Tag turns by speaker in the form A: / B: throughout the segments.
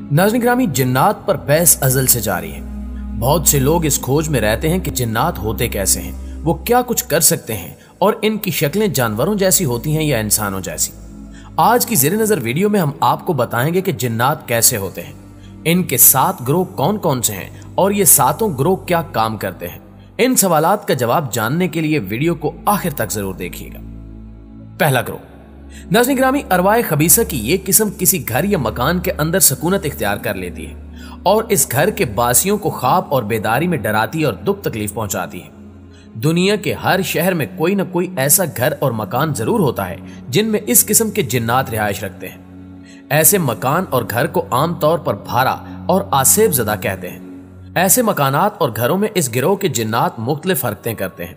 A: नाज़रीन ग्रामी, जिन्नात पर बहस अज़ल से जारी है। बहुत से लोग इस खोज में रहते हैं कि जिन्नात होते कैसे हैं, वो क्या कुछ कर सकते हैं और इनकी शक्लें जानवरों जैसी होती हैं या इंसानों जैसी। आज की ज़ेरे नज़र वीडियो में हम आपको बताएंगे कि जिन्नात कैसे होते हैं, इनके 7 ग्रोह कौन कौन से हैं और ये 7 ग्रोह क्या काम करते हैं। इन सवालात का जवाब जानने के लिए वीडियो को आखिर तक जरूर देखिएगा। पहला ग्रोह, नाज़रीन ग्रामी, अरवाए खबीसा की ये किस्म किसी घर या मकान के अंदर सकूनत इख्तियार कर लेती है और इस घर के बासियों को ख्वाब और बेदारी में डराती और दुख तकलीफ पहुंचाती है। दुनिया के हर शहर में कोई न कोई ऐसा घर और मकान जरूर होता है जिनमें इस किस्म के जिन्नात रिहाइश रखते हैं। ऐसे मकान और घर को आमतौर पर भारा और आसेब ज़दा कहते हैं। ऐसे मकानात और घरों में इस गिरोह के जिन्नात मुख्तलिफ हरकतें करते हैं।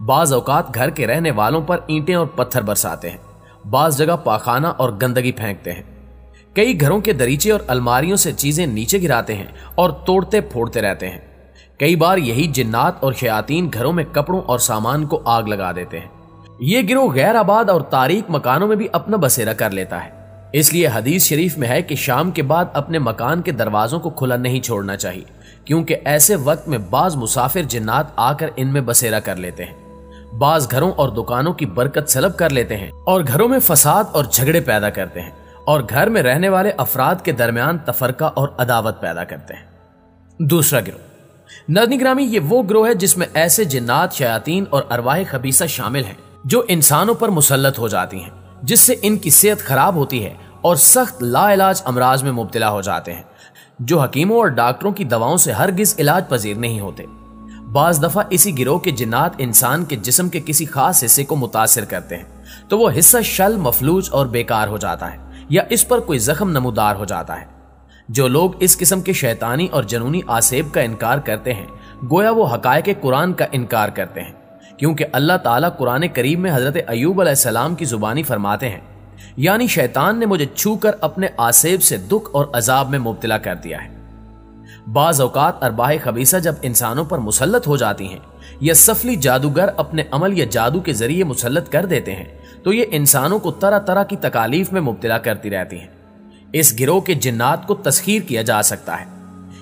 A: बाज औकात घर के रहने वालों पर ईंटें और पत्थर बरसाते हैं, बाज जगह पाखाना और गंदगी फेंकते हैं। कई घरों के दरीचे और अलमारियों से चीजें नीचे गिराते हैं और तोड़ते फोड़ते रहते हैं। कई बार यही जिन्नात और शयातीन घरों में कपड़ों और सामान को आग लगा देते हैं। ये गिरोह गैर आबाद और तारीक मकानों में भी अपना बसेरा कर लेता है। इसलिए हदीस शरीफ में है कि शाम के बाद अपने मकान के दरवाजों को खुला नहीं छोड़ना चाहिए, क्योंकि ऐसे वक्त में बाज मुसाफिर जिन्नात आकर इनमें बसेरा कर लेते हैं। बाज घरों और दुकानों की बरकत सलब कर लेते हैं और घरों में फसाद और झगड़े पैदा करते हैं और घर में रहने वाले अफराद के दरमियान तफरका और अदावत पैदा करते हैं। दूसरा गिरोह, नाज़रीन ग्रामी, ये वो गिरोह है जिसमें ऐसे जिन्नात, शयातीन और अरवाह खबीसा शामिल हैं जो इंसानों पर मुसल्लत हो जाती हैं, जिससे इनकी सेहत खराब होती है और सख्त लाइलाज अमराज में मुब्तला हो जाते हैं, जो हकीमों और डॉक्टरों की दवाओं से हरगिज इलाज पजीर नहीं होते। बाज दफा इसी गिरोह के जिन्नात इंसान के जिस्म के किसी खास हिस्से को मुतासिर करते हैं तो वो हिस्सा शल, मफलूज और बेकार हो जाता है या इस पर कोई जख्म नमूदार हो जाता है। जो लोग इस किस्म के शैतानी और जनूनी आसेब का इनकार करते हैं, गोया वो हकायके कुरान का इनकार करते हैं, क्योंकि अल्लाह ताला कुरान करीम में हजरत अय्यूब अलैहिस्सलाम की जुबानी फरमाते हैं, यानी शैतान ने मुझे छूकर अपने आसेब से दुख और अजाब में मुब्तला कर दिया है। बाज औकात अरवाह खबीसा जब इंसानों पर मुसल्लत हो जाती हैं या सफली जादूगर अपने अमल या जादू के जरिए मुसल्लत कर देते हैं तो ये इंसानों को तरह तरह की तकालीफ में मुब्तला करती रहती हैं। इस गिरोह के जिन्नात को तस्खीर किया जा सकता है।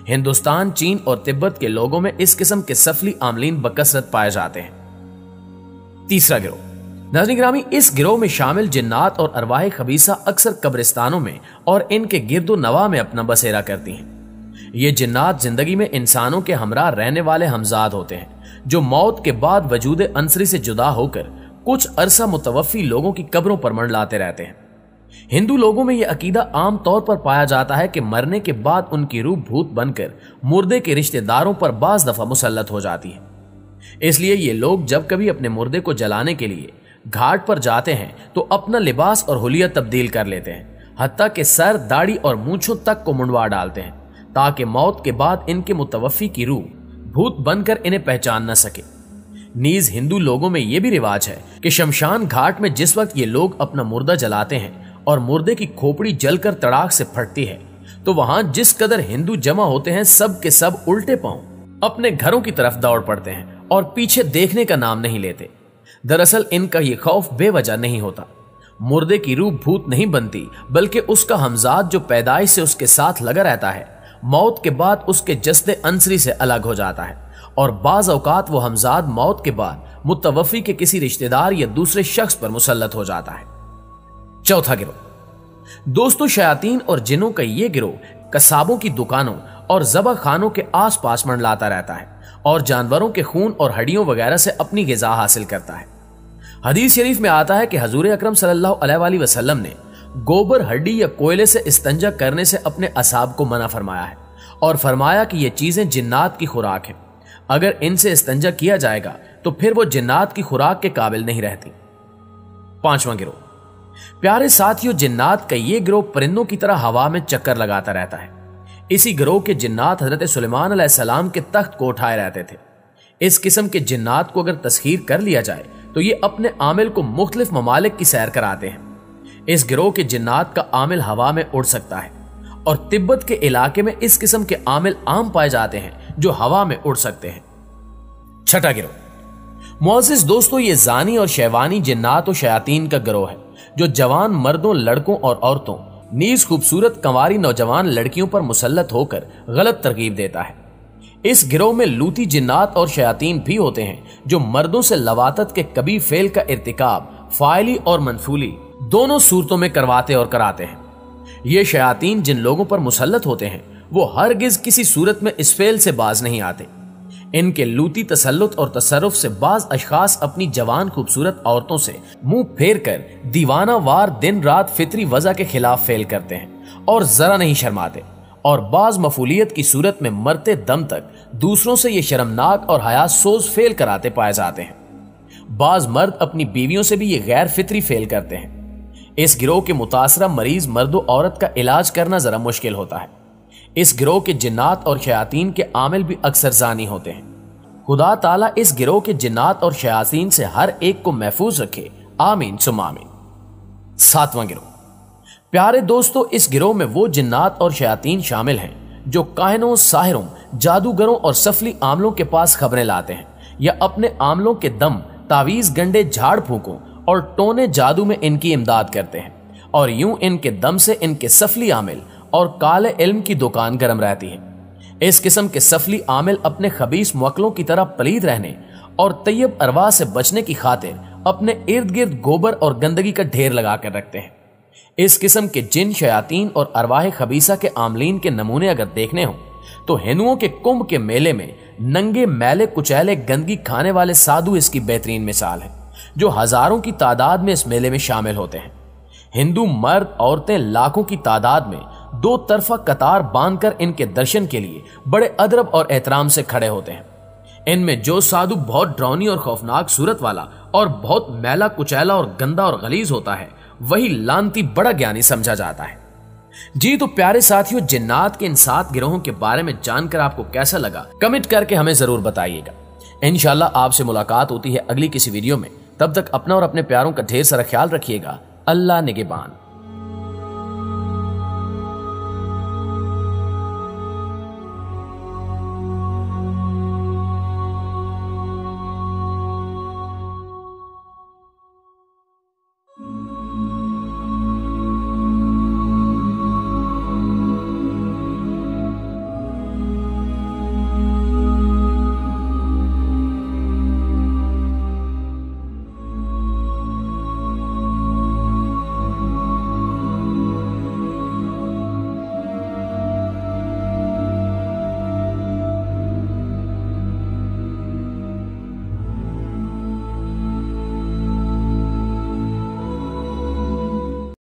A: हिंदुस्तान, चीन और तिब्बत के लोगों में इस किस्म के सफली आमलीन बकसरत पाए जाते हैं। तीसरा गिरोह, नाज़रीन ग्रामी, इस गिरोह में शामिल जिन्नात और अरवाह खबीसा अक्सर कब्रिस्तानों में और इनके गिरदो नवा में अपना बसेरा करती हैं। ये जिन्नात जिंदगी में इंसानों के हमरा रहने वाले हमजाद होते हैं, जो मौत के बाद वजूद अंसरी से जुदा होकर कुछ अरसा मुतवफ़ी लोगों की कब्रों पर मंडलाते रहते हैं। हिंदू लोगों में यह अकीदा आम तौर पर पाया जाता है कि मरने के बाद उनकी रूह भूत बनकर मुर्दे के रिश्तेदारों पर बाज दफा मुसल्लत हो जाती है। इसलिए ये लोग जब कभी अपने मुर्दे को जलाने के लिए घाट पर जाते हैं तो अपना लिबास और हुलिया तब्दील कर लेते हैं, हत्ता के सर, दाढ़ी और मूंछों तक को मुंडवा डालते हैं, ताकि मौत के बाद इनके मुतवफ़ी की रूह भूत बनकर इन्हें पहचान न सके। नीज हिंदू लोगों में यह भी रिवाज है कि शमशान घाट में जिस वक्त ये लोग अपना मुर्दा जलाते हैं और मुर्दे की खोपड़ी जलकर तड़ाक से फटती है तो वहां जिस कदर हिंदू जमा होते हैं, सब के सब उल्टे पांव अपने घरों की तरफ दौड़ पड़ते हैं और पीछे देखने का नाम नहीं लेते। दरअसल इनका ये खौफ बेवजह नहीं होता। मुर्दे की रूह भूत नहीं बनती, बल्कि उसका हमजाद जो पैदाइश से उसके साथ लगा रहता है, मौत के बाद उसके जस्दे अंसरी से अलग हो जाता है और बाज औकात वो हमजाद मौत के बाद मुतवफ़ी के किसी रिश्तेदार या दूसरे शख्स पर मुसल्लत हो जाता है। चौथा गिरोह, दोस्तों, शयातीन और जिनों का ये गिरोह कसाबों की दुकानों और ज़बह खानों के आसपास मंडलाता रहता है और जानवरों के खून और हड्डियों वगैरह से अपनी ग़िज़ा हासिल करता है। हदीस शरीफ में आता है कि हजूर अकरम सल्लल्लाहु अलैहि वसल्लम ने गोबर, हड्डी या कोयले से इस्तंजा करने से अपने असाब को मना फरमाया है और फरमाया कि ये चीजें जिन्नात की खुराक है। अगर इनसे इस्तंजा किया जाएगा तो फिर वो जिन्नात की खुराक के काबिल नहीं रहती। पांचवां गिरोह, प्यारे साथियों, जिन्नात का ये गिरोह परिंदों की तरह हवा में चक्कर लगाता रहता है। इसी गिरोह के जिन्नात हजरत सुलेमान अलैहिस्सलाम के तख्त को उठाए रहते थे। इस किस्म के जिन्नात को अगर तस्खीर कर लिया जाए तो ये अपने आमिल को मुख्तलिफ ममालिक की सैर कराते हैं। इस गिरोह के जिन्नात का आमिल हवा में उड़ सकता है और तिब्बत के इलाके में इस किस्म के आमिल आम पाए जाते हैं जो हवा में उड़ सकते हैं। छठा गिरोह, मुअज़्ज़िज़ दोस्तों, ये जानी और शैवानी जिन्नात और शयातीन का गिरोह है जो जवान मर्दों, लड़कों और औरतों नीज खूबसूरत कंवारी नौजवान लड़कियों पर मुसल्लत होकर गलत तरकीब देता है। इस गिरोह में लूती जिन्नात और शयातीन भी होते हैं जो मर्दों से लवातत के कबीह फेल का इर्तिकाब फाइली और मनफूली दोनों सूरतों में करवाते और कराते हैं। ये शयातीन जिन लोगों पर मुसल्लत होते हैं वो हरगिज किसी सूरत में इस फेल से बाज नहीं आते। इनके लूती तसल्लुत और तसर्रुफ से बाज अशखास अपनी जवान खूबसूरत औरतों से मुंह फेर कर दीवाना वार दिन रात फितरी वजह के खिलाफ फेल करते हैं और जरा नहीं शर्माते, और बाज मफूलियत की सूरत में मरते दम तक दूसरों से ये शर्मनाक और हया सोज फेल कराते पाए जाते हैं। बाज मर्द अपनी बीवियों से भी ये गैर फितरी फेल करते हैं। इस गिरोह के मुतासरा मरीज मर्द और औरत का इलाज करना जरा मुश्किल होता है। इस गिरोह के जिन्नात और शयातीन के आमिल भी अक्सर जानी होते हैं। खुदा ताला इस गिरोह के जिन्नात और शयातीन से हर एक को महफूज रखे, आमीन सुम आमीन। 7वां गिरोह। प्यारे दोस्तों, इस गिरोह में वो जिन्नात और शयातीन शामिल हैं जो काहिनों, साहिरों, जादूगरों और सफली आमलों के पास खबरें लाते हैं या अपने आमलों के दम, तावीज, गंडे, झाड़ फूकों और टोने जादू में इनकी इमदाद करते हैं, और यूं इनके दम से इनके सफली आमिल और काले इल्म की दुकान गर्म रहती है। इस किस्म के सफली आमिल अपने खबीस मुवक्किलों की तरह पलीद रहने और तैयब अरवा से बचने की खातिर अपने इर्द गिर्द गोबर और गंदगी का ढेर लगा कर रखते हैं। इस किस्म के जिन, शयातीन और अरवाह खबीसा के आमलीन के नमूने अगर देखने हो तो हिंदुओं के कुंभ के मेले में नंगे, मैले, कुचैले, गंदगी खाने वाले साधु इसकी बेहतरीन मिसाल है, जो हजारों की तादाद में इस मेले में शामिल होते हैं। हिंदू मर्द औरतें लाखों की तादाद में दो तरफा कतार बांधकर इनके दर्शन के लिए बड़े अदब और एहतराम से खड़े होते हैं। इनमें जो साधु बहुत डरावनी और खौफनाक सूरत वाला और बहुत मैला, कुचैला और गंदा और गलीज होता है, वही लानती बड़ा ज्ञानी समझा जाता है। जी तो प्यारे साथियों, जिन्नात के इन 7 गिरोहों के बारे में जानकर आपको कैसा लगा, कमेंट करके हमें जरूर बताइएगा। इंशाल्लाह आपसे मुलाकात होती है अगली किसी वीडियो में। तब तक अपना और अपने प्यारों का ढेर सारा ख्याल रखिएगा। अल्लाह निगहबान।